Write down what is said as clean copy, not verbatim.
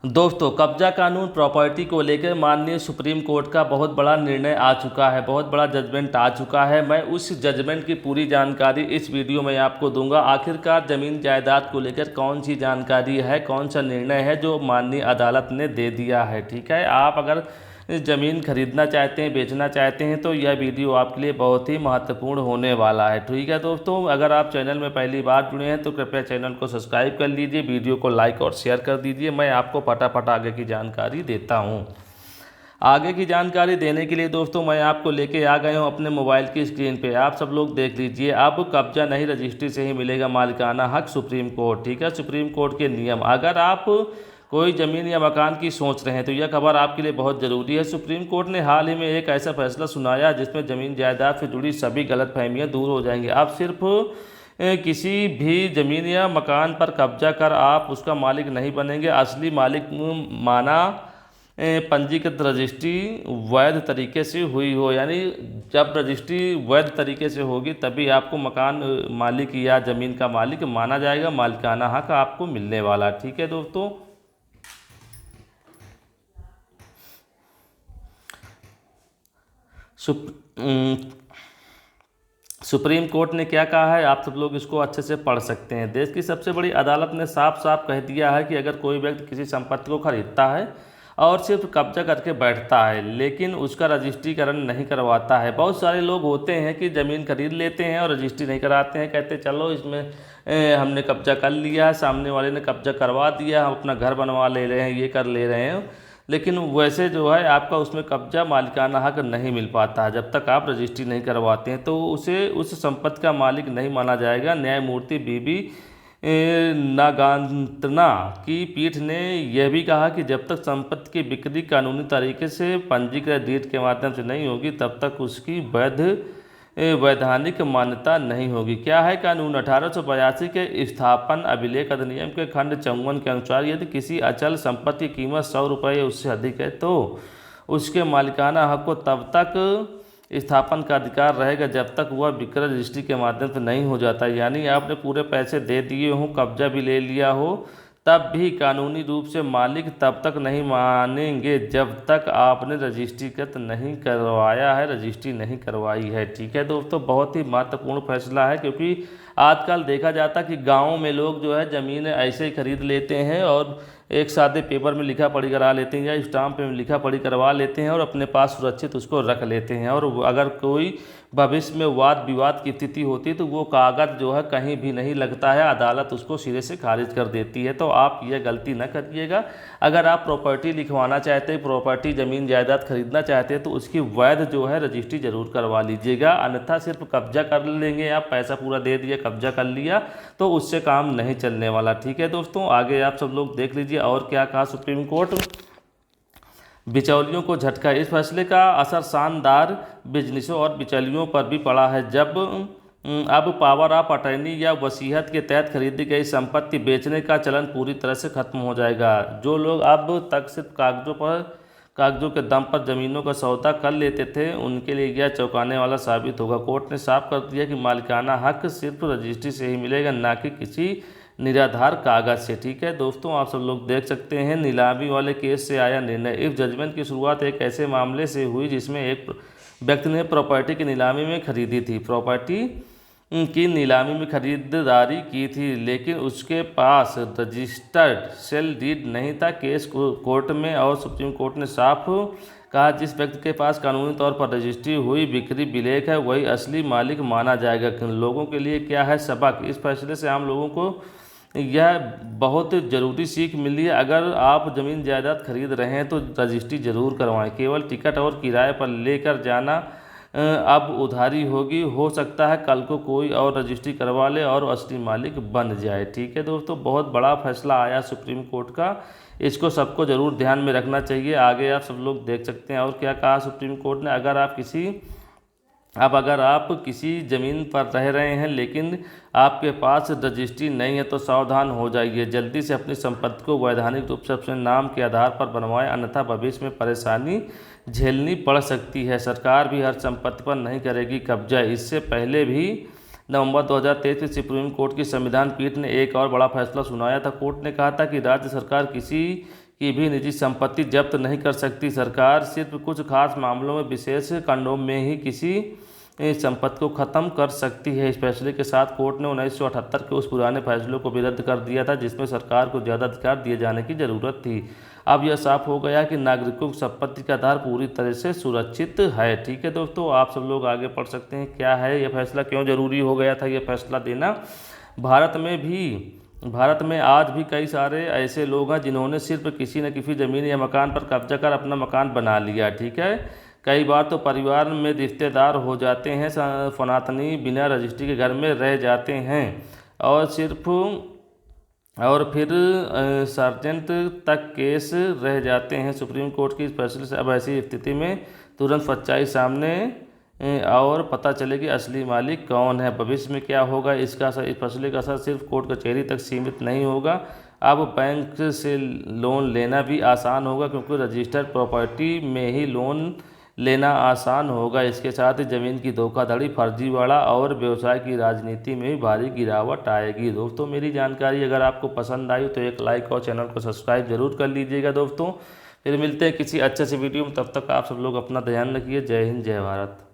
दोस्तों, कब्जा कानून प्रॉपर्टी को लेकर माननीय सुप्रीम कोर्ट का बहुत बड़ा निर्णय आ चुका है, बहुत बड़ा जजमेंट आ चुका है। मैं उस जजमेंट की पूरी जानकारी इस वीडियो में आपको दूंगा। आखिरकार ज़मीन जायदाद को लेकर कौन सी जानकारी है, कौन सा निर्णय है जो माननीय अदालत ने दे दिया है। ठीक है, आप अगर ज़मीन खरीदना चाहते हैं, बेचना चाहते हैं तो यह वीडियो आपके लिए बहुत ही महत्वपूर्ण होने वाला है। ठीक है दोस्तों, अगर आप चैनल में पहली बार जुड़े हैं तो कृपया चैनल को सब्सक्राइब कर लीजिए, वीडियो को लाइक और शेयर कर दीजिए। मैं आपको फटाफट आगे की जानकारी देता हूँ। आगे की जानकारी देने के लिए दोस्तों मैं आपको लेके आ गया हूँ अपने मोबाइल की स्क्रीन पे। आप सब लोग देख लीजिए। अब कब्जा नहीं, रजिस्ट्री से ही मिलेगा मालिकाना हक, सुप्रीम कोर्ट। ठीक है, सुप्रीम कोर्ट के नियम। अगर आप कोई ज़मीन या मकान की सोच रहे हैं तो यह खबर आपके लिए बहुत ज़रूरी है। सुप्रीम कोर्ट ने हाल ही में एक ऐसा फैसला सुनाया जिसमें ज़मीन जायदाद से जुड़ी सभी गलतफहमियां दूर हो जाएंगी। अब सिर्फ किसी भी ज़मीन या मकान पर कब्जा कर आप उसका मालिक नहीं बनेंगे। असली मालिक माना पंजीकृत रजिस्ट्री वैध तरीके से हुई हो, यानी जब रजिस्ट्री वैध तरीके से होगी तभी आपको मकान मालिक या ज़मीन का मालिक माना जाएगा, मालिकाना हक आपको मिलने वाला। ठीक है दोस्तों, सुप्रीम कोर्ट ने क्या कहा है, आप सब लोग इसको अच्छे से पढ़ सकते हैं। देश की सबसे बड़ी अदालत ने साफ साफ कह दिया है कि अगर कोई व्यक्ति किसी संपत्ति को खरीदता है और सिर्फ कब्जा करके बैठता है लेकिन उसका रजिस्ट्रीकरण नहीं करवाता है। बहुत सारे लोग होते हैं कि ज़मीन खरीद लेते हैं और रजिस्ट्री नहीं कराते हैं, कहते चलो इसमें हमने कब्जा कर लिया है, सामने वाले ने कब्जा करवा दिया, हम अपना घर बनवा ले रहे हैं, ये कर ले रहे हैं, लेकिन वैसे जो है आपका उसमें कब्जा मालिकाना हक नहीं मिल पाता है। जब तक आप रजिस्ट्री नहीं करवाते हैं तो उसे उस संपत्ति का मालिक नहीं माना जाएगा। न्यायमूर्ति बीबी नागांतना की पीठ ने यह भी कहा कि जब तक संपत्ति की बिक्री कानूनी तरीके से पंजीकृत डीड के माध्यम से नहीं होगी तब तक उसकी वैधानिक मान्यता नहीं होगी। क्या है कानून? 1882 के स्थापन अभिलेख अधिनियम के खंड 54 के अनुसार यदि किसी अचल संपत्ति की कीमत 100 रुपये या उससे अधिक है तो उसके मालिकाना हक को तब तक स्थापन का अधिकार रहेगा जब तक वह विक्रय रजिस्ट्री के माध्यम से नहीं हो जाता। यानी आपने पूरे पैसे दे दिए हो, कब्जा भी ले लिया हो, तब भी कानूनी रूप से मालिक तब तक नहीं मानेंगे जब तक आपने रजिस्ट्रीकृत नहीं करवाया है, रजिस्ट्री नहीं करवाई है। ठीक है दोस्तों, बहुत ही महत्वपूर्ण फैसला है क्योंकि आजकल देखा जाता कि गाँव में लोग जो है ज़मीन ऐसे ही खरीद लेते हैं और एक सादे पेपर में लिखा पढ़ी करा लेते हैं या स्टाम्प में लिखा पढ़ी करवा लेते हैं और अपने पास सुरक्षित उसको रख लेते हैं। और अगर कोई भविष्य में वाद विवाद की स्थिति होती है तो वो कागज़ जो है कहीं भी नहीं लगता है, अदालत उसको सिरे से खारिज कर देती है। तो आप ये गलती न करिएगा। अगर आप प्रॉपर्टी लिखवाना चाहते हैं, प्रॉपर्टी ज़मीन जायदाद खरीदना चाहते हैं तो उसकी वैध जो है रजिस्ट्री ज़रूर करवा लीजिएगा। अन्यथा सिर्फ कब्जा कर लेंगे, आप पैसा पूरा दे दिया, कब्जा कर लिया, तो उससे काम नहीं चलने वाला। ठीक है दोस्तों, आगे आप सब लोग देख लीजिए और क्या कहा सुप्रीम कोर्ट। बिचौलियों को झटका। इस फैसले का असर शानदार बिजनेसों और बिचौलियों पर भी पड़ा है। जब अब पावर ऑफ अटर्नी या वसीयत के तहत खरीदी गई संपत्ति बेचने का चलन पूरी तरह से खत्म हो जाएगा। जो लोग अब तक सिर्फ कागजों के दम पर ज़मीनों का सौदा कर लेते थे उनके लिए यह चौंकाने वाला साबित होगा। कोर्ट ने साफ कर दिया कि मालिकाना हक सिर्फ रजिस्ट्री से ही मिलेगा, ना कि किसी निराधार कागज़ से। ठीक है दोस्तों, आप सब लोग देख सकते हैं नीलामी वाले केस से आया निर्णय। इस जजमेंट की शुरुआत एक ऐसे मामले से हुई जिसमें एक व्यक्ति ने प्रॉपर्टी की नीलामी में खरीदी थी, प्रॉपर्टी की नीलामी में खरीदारी की थी, लेकिन उसके पास रजिस्टर्ड सेल डीड नहीं था। केस कोर्ट में और सुप्रीम कोर्ट ने साफ कहा जिस व्यक्ति के पास कानूनी तौर पर रजिस्ट्री हुई बिक्री विलेख है वही असली मालिक माना जाएगा। लोगों के लिए क्या है सबक? इस फैसले से आम लोगों को यह बहुत ज़रूरी सीख मिली है। अगर आप ज़मीन जायदाद खरीद रहे हैं तो रजिस्ट्री ज़रूर करवाएं। केवल टिकट और किराए पर लेकर जाना अब उधारी होगी। हो सकता है कल को कोई और रजिस्ट्री करवा ले और असली मालिक बन जाए। ठीक है दोस्तों, बहुत बड़ा फैसला आया सुप्रीम कोर्ट का, इसको सबको ज़रूर ध्यान में रखना चाहिए। आगे आप सब लोग देख सकते हैं और क्या कहा सुप्रीम कोर्ट ने। अगर आप किसी ज़मीन पर रह रहे हैं लेकिन आपके पास रजिस्ट्री नहीं है तो सावधान हो जाइए। जल्दी से अपनी संपत्ति को वैधानिक रूप से अपने नाम के आधार पर बनवाएं, अन्यथा भविष्य में परेशानी झेलनी पड़ सकती है। सरकार भी हर संपत्ति पर नहीं करेगी कब्जा। इससे पहले भी नवंबर 2023 में सुप्रीम कोर्ट की संविधान पीठ ने एक और बड़ा फैसला सुनाया था। कोर्ट ने कहा था कि राज्य सरकार किसी की भी निजी संपत्ति जब्त नहीं कर सकती। सरकार सिर्फ कुछ खास मामलों में विशेष कानून में ही किसी संपत्ति को ख़त्म कर सकती है। इस फैसले के साथ कोर्ट ने 1978 के उस पुराने फैसले को भी रद्द कर दिया था जिसमें सरकार को ज़्यादा अधिकार दिए जाने की ज़रूरत थी। अब यह साफ हो गया कि नागरिकों की संपत्ति का आधार पूरी तरह से सुरक्षित है। ठीक है दोस्तों, आप सब लोग आगे पढ़ सकते हैं क्या है यह फैसला, क्यों ज़रूरी हो गया था यह फैसला देना। भारत में आज भी कई सारे ऐसे लोग हैं जिन्होंने सिर्फ किसी न किसी ज़मीन या मकान पर कब्जा कर अपना मकान बना लिया। ठीक है, कई बार तो परिवार में रिश्तेदार हो जाते हैं, सनातनी बिना रजिस्ट्री के घर में रह जाते हैं और फिर सार्जेंट तक केस रह जाते हैं। सुप्रीम कोर्ट की इस फैसले से अब ऐसी स्थिति में तुरंत सच्चाई सामने और पता चले कि असली मालिक कौन है। भविष्य में क्या होगा इस फैसले का असर सिर्फ कोर्ट कचहरी तक सीमित नहीं होगा। अब बैंक से लोन लेना भी आसान होगा क्योंकि रजिस्टर्ड प्रॉपर्टी में ही लोन लेना आसान होगा। इसके साथ ही ज़मीन की धोखाधड़ी, फर्जीवाड़ा और व्यवसाय की राजनीति में भी भारी गिरावट आएगी। दोस्तों, मेरी जानकारी अगर आपको पसंद आई तो एक लाइक और चैनल को सब्सक्राइब जरूर कर लीजिएगा। दोस्तों, फिर मिलते हैं किसी अच्छे से वीडियो में, तब तक आप सब लोग अपना ध्यान रखिए। जय हिंद, जय भारत।